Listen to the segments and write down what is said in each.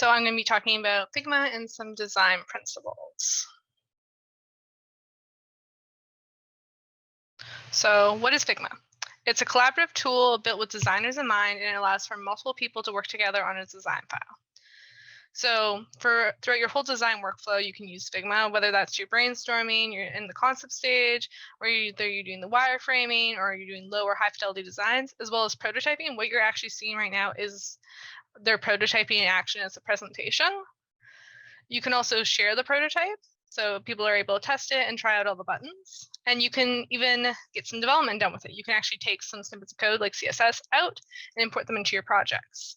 So I'm going to be talking about Figma and some design principles. So what is Figma? It's a collaborative tool built with designers in mind, and it allows for multiple people to work together on a design file. So throughout your whole design workflow, you can use Figma, whether that's your brainstorming, you're in the concept stage, or either you're doing the wireframing, or you're doing low or high fidelity designs, as well as prototyping. What you're actually seeing right now is their prototyping in action as a presentation. You can also share the prototype, so people are able to test it and try out all the buttons. And you can even get some development done with it. You can actually take some snippets of code like CSS out and import them into your projects.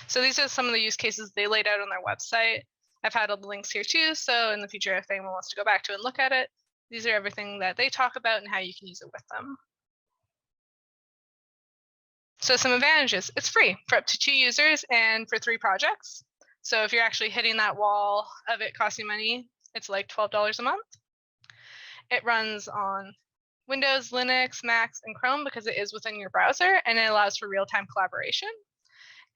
So these are some of the use cases they laid out on their website. I've had all the links here too, so in the future, if anyone wants to go back to and look at it, these are everything that they talk about and how you can use it with them. So some advantages: it's free for up to 2 users and for 3 projects. So if you're actually hitting that wall of it costing money, it's like $12 a month. It runs on Windows, Linux, Macs, and Chrome because it is within your browser, and it allows for real-time collaboration.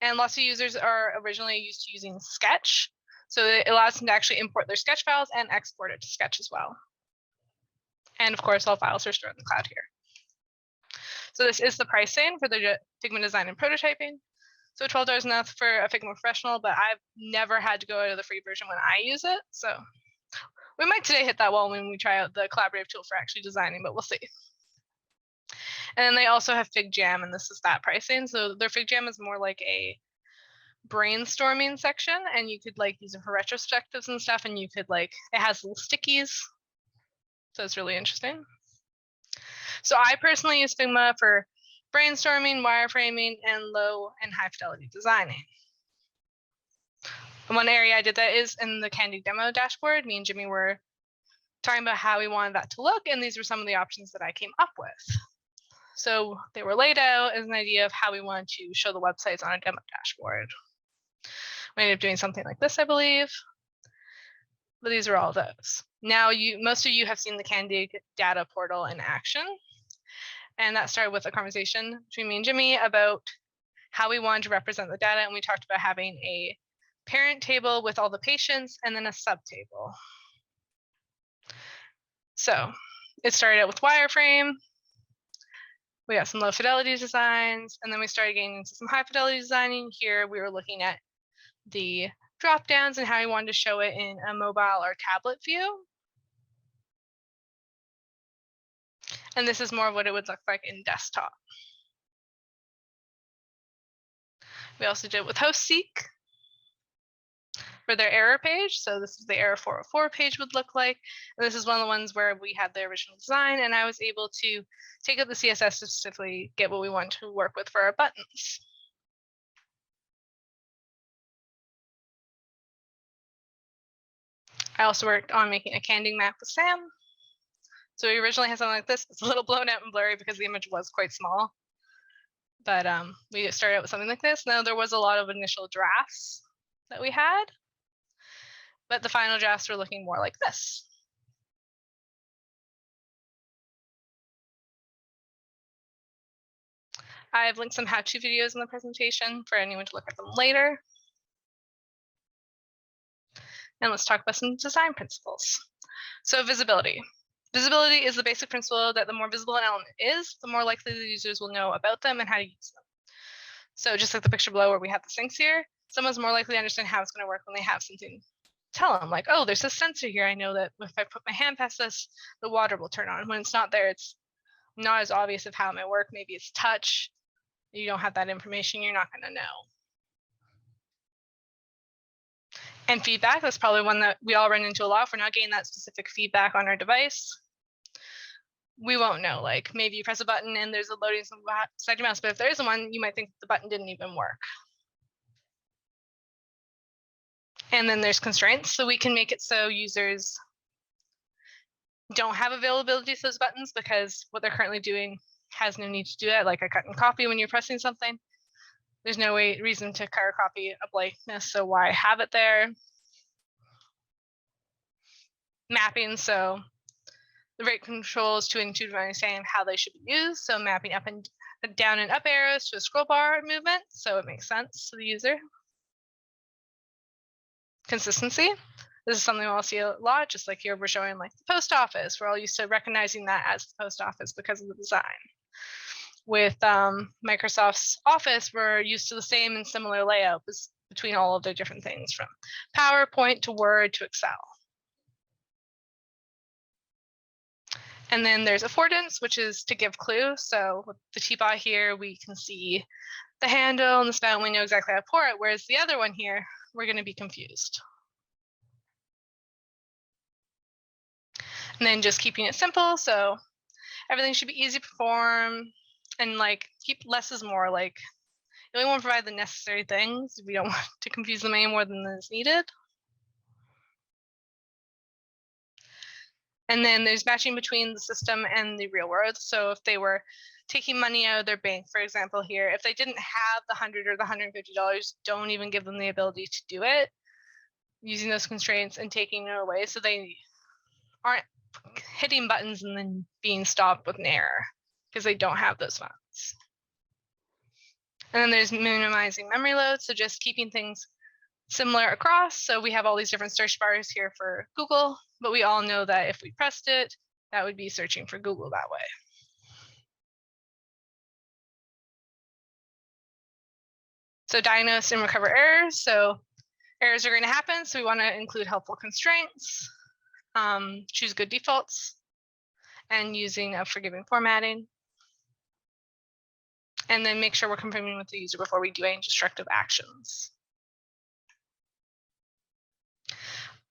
And lots of users are originally used to using Sketch, so it allows them to actually import their Sketch files and export it to Sketch as well. And of course, all files are stored in the cloud here. So this is the pricing for the Figma design and prototyping. So $12 enough for a Figma professional, but I've never had to go out of the free version when I use it. So we might today hit that wall when we try out the collaborative tool for actually designing, but we'll see. And then they also have FigJam, and this is that pricing. So their FigJam is more like a brainstorming section, and you could like use it for retrospectives and stuff, and you could like, it has little stickies. So it's really interesting. So I personally use Figma for brainstorming, wireframing, and low and high fidelity designing. One area I did that is in the CanDIG demo dashboard. Me and Jimmy were talking about how we wanted that to look, and these were some of the options that I came up with. So they were laid out as an idea of how we wanted to show the websites on a demo dashboard. We ended up doing something like this, I believe. But these are all those. Now, most of you have seen the CanDIG data portal in action. And that started with a conversation between me and Jimmy about how we wanted to represent the data. And we talked about having a parent table with all the patients and then a subtable. So it started out with wireframe. We got some low fidelity designs, and then we started getting into some high fidelity designing. Here we were looking at the drop downs and how we wanted to show it in a mobile or tablet view. And this is more of what it would look like in desktop. We also did it with HostSeek for their error page. So this is the error 404 page would look like. And this is one of the ones where we had the original design, and I was able to take out the CSS to specifically get what we want to work with for our buttons. I also worked on making a CanDIG map with Sam. So we originally had something like this. It's a little blown out and blurry because the image was quite small. But we started out with something like this. Now there was a lot of initial drafts that we had, but the final drafts were looking more like this. I've linked some how-to videos in the presentation for anyone to look at them later. And let's talk about some design principles. So visibility. Visibility is the basic principle that the more visible an element is, the more likely the users will know about them and how to use them. So just like the picture below where we have the sinks here, someone's more likely to understand how it's going to work when they have something to tell them, like, oh, there's a sensor here. I know that if I put my hand past this, the water will turn on. When it's not there, it's not as obvious of how it might work. Maybe it's touch. You don't have that information, you're not going to know. And feedback, that's probably one that we all run into a lot. If we're not getting that specific feedback on our device, we won't know. Like maybe you press a button and there's a loading beside your mouse, but if there isn't one, you might think the button didn't even work. And then there's constraints. So we can make it so users don't have availability to those buttons because what they're currently doing has no need to do that, like a cut and copy when you're pressing something. There's no reason to cut or copy a blankness, so why have it there? Mapping, so the rate controls to intuitive understanding of how they should be used. So mapping up and down and up arrows to a scroll bar movement, so it makes sense to the user. Consistency. This is something we'll see a lot, just like here we're showing like the post office. We're all used to recognizing that as the post office because of the design. With Microsoft's Office, we're used to the same and similar layout between all of the different things, from PowerPoint to Word to Excel. And then there's affordance, which is to give clue. So with the T-Bot here, we can see the handle and the spout, and we know exactly how to pour it, whereas the other one here, we're going to be confused. And then just keeping it simple, so everything should be easy to perform, and like keep less is more. Like you only want to provide the necessary things. We don't want to confuse them any more than is needed. And then there's matching between the system and the real world. So if they were taking money out of their bank, for example, here, if they didn't have the $100 or the $150, don't even give them the ability to do it, using those constraints and taking it away so they aren't hitting buttons and then being stopped with an error because they don't have those funds. And then there's minimizing memory load, so just keeping things similar across. So we have all these different search bars here for Google, but we all know that if we pressed it, that would be searching for Google that way. So diagnose and recover errors. So errors are going to happen, so we want to include helpful constraints, choose good defaults, and using a forgiving formatting. And then make sure we're confirming with the user before we do any destructive actions.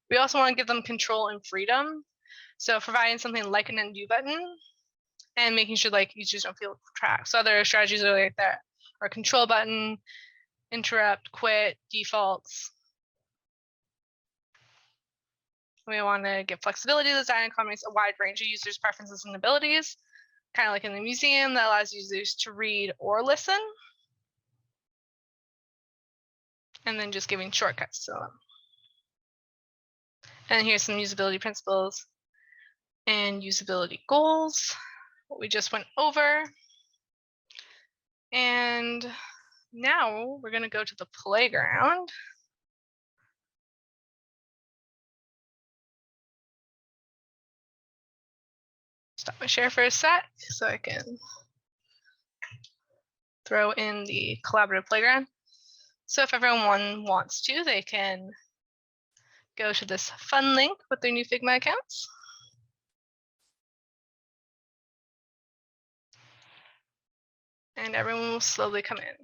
We also want to give them control and freedom. So providing something like an undo button and making sure like users don't feel trapped. So other strategies are like that are control button, interrupt, quit, defaults. We want to give flexibility to the design and accommodates a wide range of users' preferences and abilities, kind of like in the museum that allows users to read or listen. And then just giving shortcuts to them. And here's some usability principles and usability goals, what we just went over. And now we're going to go to the playground. Stop my share for a sec so I can throw in the collaborative playground. So if everyone wants to, they can go to this fun link with their new Figma accounts. And everyone will slowly come in.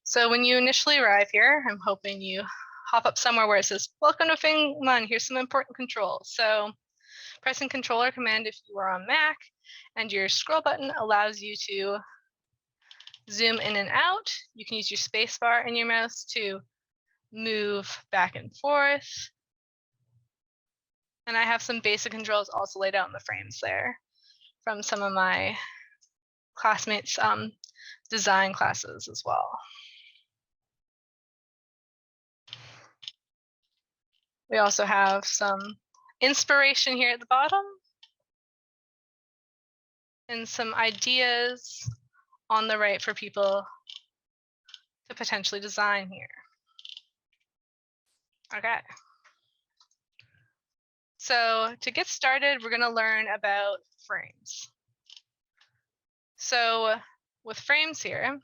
So when you initially arrive here, I'm hoping you hop up somewhere where it says, welcome to Figma, and here's some important controls. So pressing Controller Command if you are on Mac, and your scroll button allows you to zoom in and out. You can use your spacebar and your mouse to move back and forth. And I have some basic controls also laid out in the frames there from some of my classmates' design classes as well. We also have some inspiration here at the bottom and some ideas on the right for people to potentially design here. Okay. So to get started, we're going to learn about frames. So with frames here,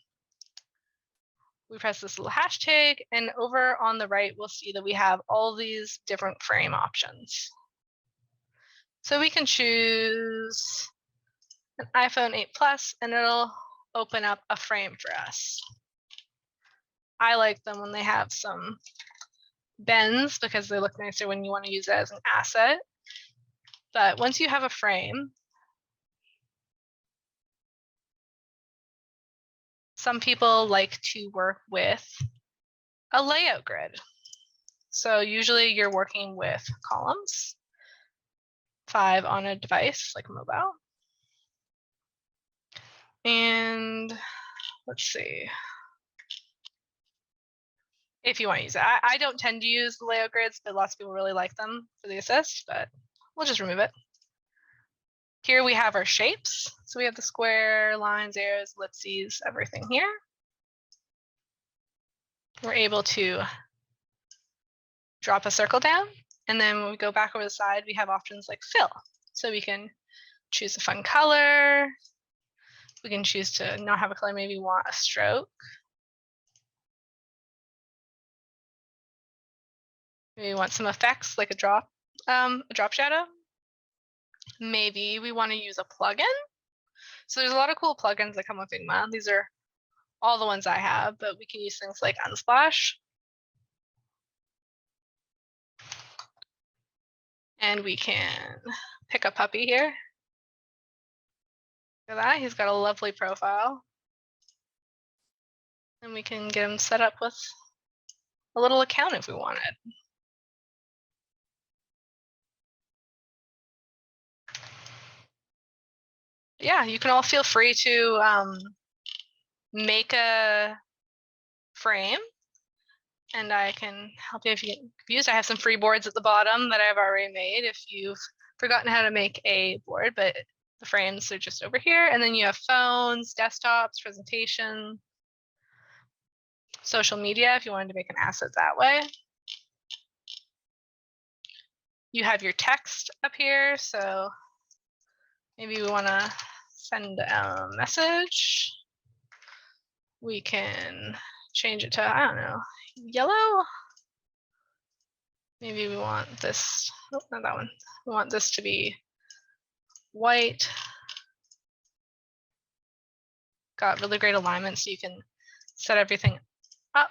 we press this little hashtag, and over on the right, we'll see that we have all these different frame options. So we can choose an iPhone 8 Plus, and it'll open up a frame for us. I like them when they have some bends because they look nicer when you want to use it as an asset. But once you have a frame, some people like to work with a layout grid. So usually you're working with columns, 5 on a device like mobile. And let's see. If you want to use it. I don't tend to use the layout grids, but lots of people really like them for the assist, but we'll just remove it. Here we have our shapes. So we have the square, lines, arrows, ellipses, everything here. We're able to drop a circle down, and then when we go back over the side, we have options like fill. So we can choose a fun color. We can choose to not have a color, maybe want a stroke. Maybe we want some effects like a drop shadow. Maybe we want to use a plugin. So there's a lot of cool plugins that come with Figma. These are all the ones I have, but we can use things like Unsplash. And we can pick a puppy here. Look at that, he's got a lovely profile. And we can get him set up with a little account if we wanted. Yeah, you can all feel free to make a frame, and I can help you if you get confused. I have some free boards at the bottom that I've already made if you've forgotten how to make a board, but the frames are just over here. And then you have phones, desktops, presentation, social media if you wanted to make an asset that way. You have your text up here, so maybe we want to send a message. We can change it to, I don't know, yellow. Maybe we want this, oh, not that one. We want this to be white. Got really great alignment, so you can set everything up.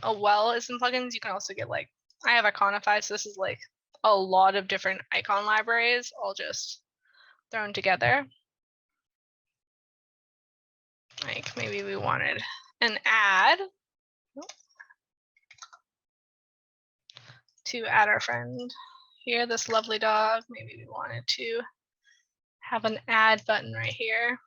A well is in plugins. You can also get like, I have Iconify, so this is like a lot of different icon libraries all just thrown together. Like maybe we wanted an ad to add our friend here, this lovely dog. Maybe we wanted to have an add button right here.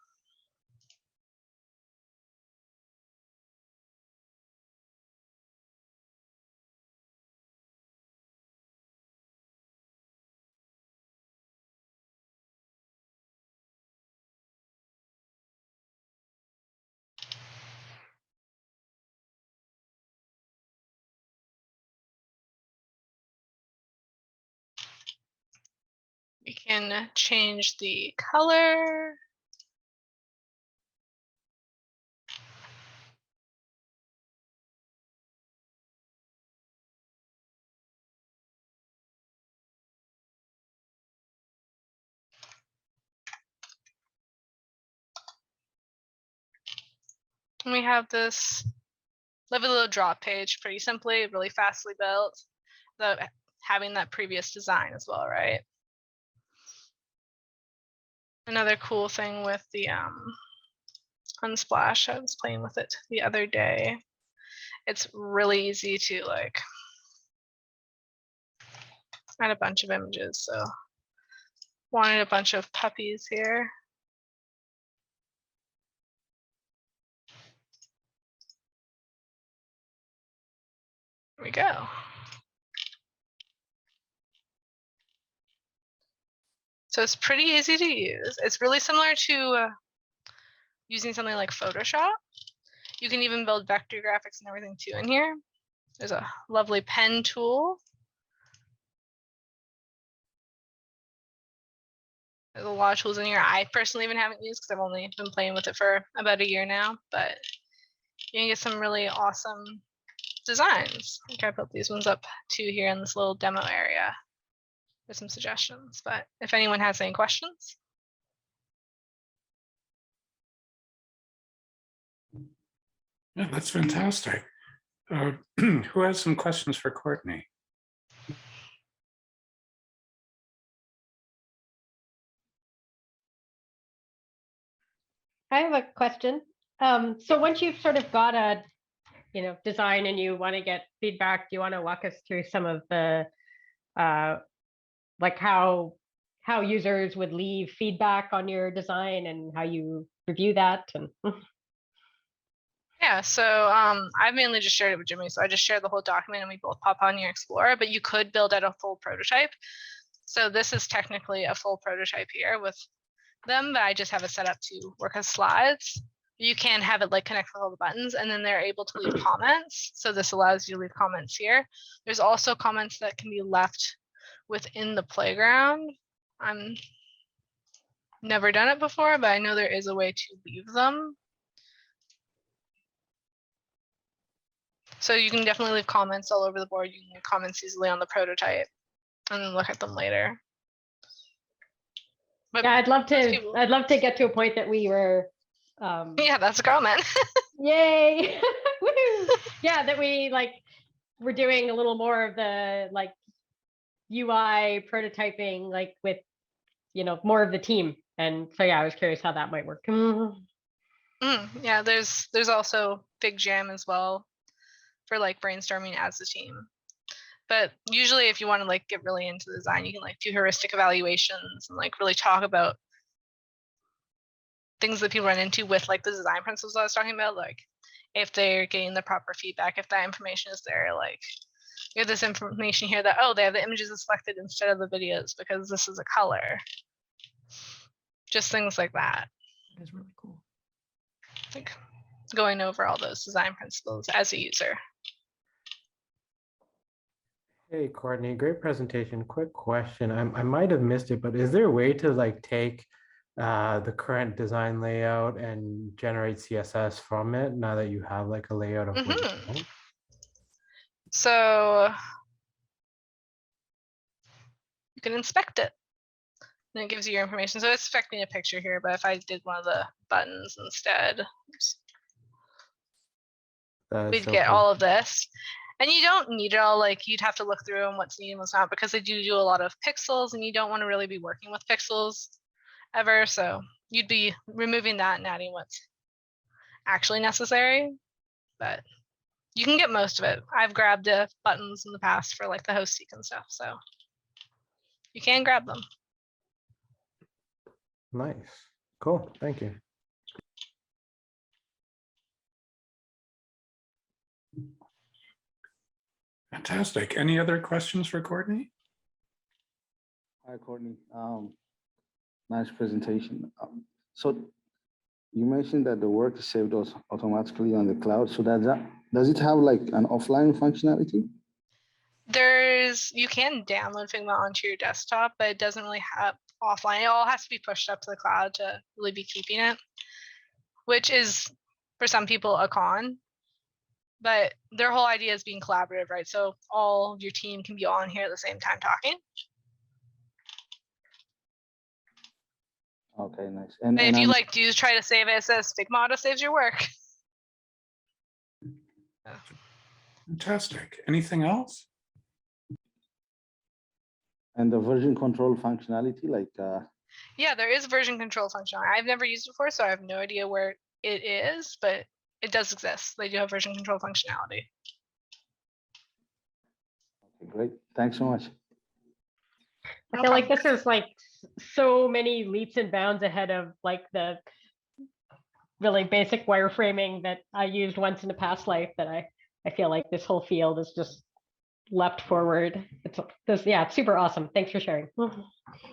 We can change the color. And we have this lovely little drop page, pretty simply, really fastly built, without having that previous design as well, right? Another cool thing with the Unsplash, I was playing with it the other day. It's really easy to like add a bunch of images. So wanted a bunch of puppies here. There we go. So it's pretty easy to use. It's really similar to using something like Photoshop. You can even build vector graphics and everything too in here. There's a lovely pen tool. There's a lot of tools in here I personally even haven't used because I've only been playing with it for about a year now, but you can get some really awesome designs. I think I put these ones up too here in this little demo area with some suggestions, but if anyone has any questions. Yeah, that's fantastic. Who has some questions for Courtney? I have a question. So once you've sort of got a design and you want to get feedback, do you want to walk us through some of the like how users would leave feedback on your design and how you review that? And Yeah, so I mainly just shared it with Jimmy. So I just shared the whole document and we both pop on your Explorer, but you could build out a full prototype. So this is technically a full prototype here with them, but I just have it set up to work as slides. You can have it like connect with all the buttons and then they're able to leave comments. So this allows you to leave comments here. There's also comments that can be left within the playground. I'm never done it before, but I know there is a way to leave them. So you can definitely leave comments all over the board. You can leave comments easily on the prototype and then look at them later. But yeah, I'd love to get to a point that we were yeah, that's a comment. Yay. Woo! Yeah, that we we're doing a little more of the UI prototyping, with more of the team. And so yeah, I was curious how that might work. Yeah, there's also Big Jam as well for brainstorming as a team. But usually if you want to get really into the design, you can do heuristic evaluations and really talk about things that people run into with the design principles I was talking about, if they're getting the proper feedback, if that information is there, you have this information here that, oh, they have the images selected instead of the videos because this is a color. Just things like that. That's really cool. Going over all those design principles as a user. Hey, Courtney, great presentation. Quick question. I might have missed it, but is there a way to take the current design layout and generate CSS from it now that you have a layout of what you want? So you can inspect it. And it gives you your information. So it's affecting a picture here, but if I did one of the buttons instead, we'd get all of this. And you don't need it all, you'd have to look through and what's needed and what's not, because they do a lot of pixels and you don't want to really be working with pixels ever. So you'd be removing that and adding what's actually necessary, but you can get most of it. I've grabbed buttons in the past for the host seek and stuff. So you can grab them. Nice. Cool. Thank you. Fantastic. Any other questions for Courtney? Hi, Courtney. Nice presentation. So you mentioned that the work is saved automatically on the cloud. So does it have an offline functionality? You can download Figma onto your desktop, but it doesn't really have offline. It all has to be pushed up to the cloud to really be keeping it, which is for some people a con. But their whole idea is being collaborative, right? So all of your team can be on here at the same time talking. Okay, nice. And if you do try to save it, it says Figma auto saves your work. Fantastic. Anything else? And the version control functionality, Yeah, there is version control functionality. I've never used it before, so I have no idea where it is, but it does exist. They do have version control functionality. Okay, great. Thanks so much. I feel like this is so many leaps and bounds ahead of the really basic wireframing that I used once in a past life, that I feel like this whole field is just leapt forward. It's super awesome. Thanks for sharing.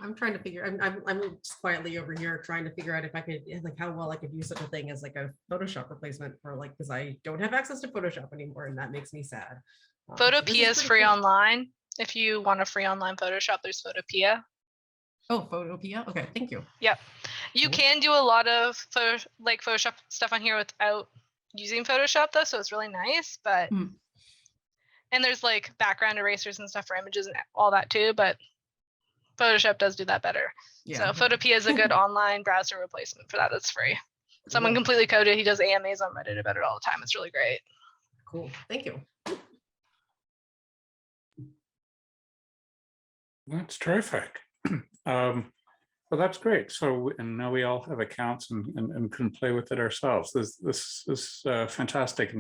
I'm trying to figure. I'm just quietly over here trying to figure out if I could how well I could use such a thing as a Photoshop replacement for because I don't have access to Photoshop anymore, and that makes me sad. Photopea is free online. If you want a free online Photoshop, there's Photopea. Oh, Photopea. Okay, thank you. Yep, you can do a lot of Photoshop stuff on here without using Photoshop though, so it's really nice. But and there's background erasers and stuff for images and all that too, but Photoshop does do that better. Yeah. So Photopea is a good online browser replacement for that. That's free. Someone completely coded. He does AMAs on Reddit about it all the time. It's really great. Cool. Thank you. That's terrific. Well, that's great. So, and now we all have accounts and can play with it ourselves. This is fantastic.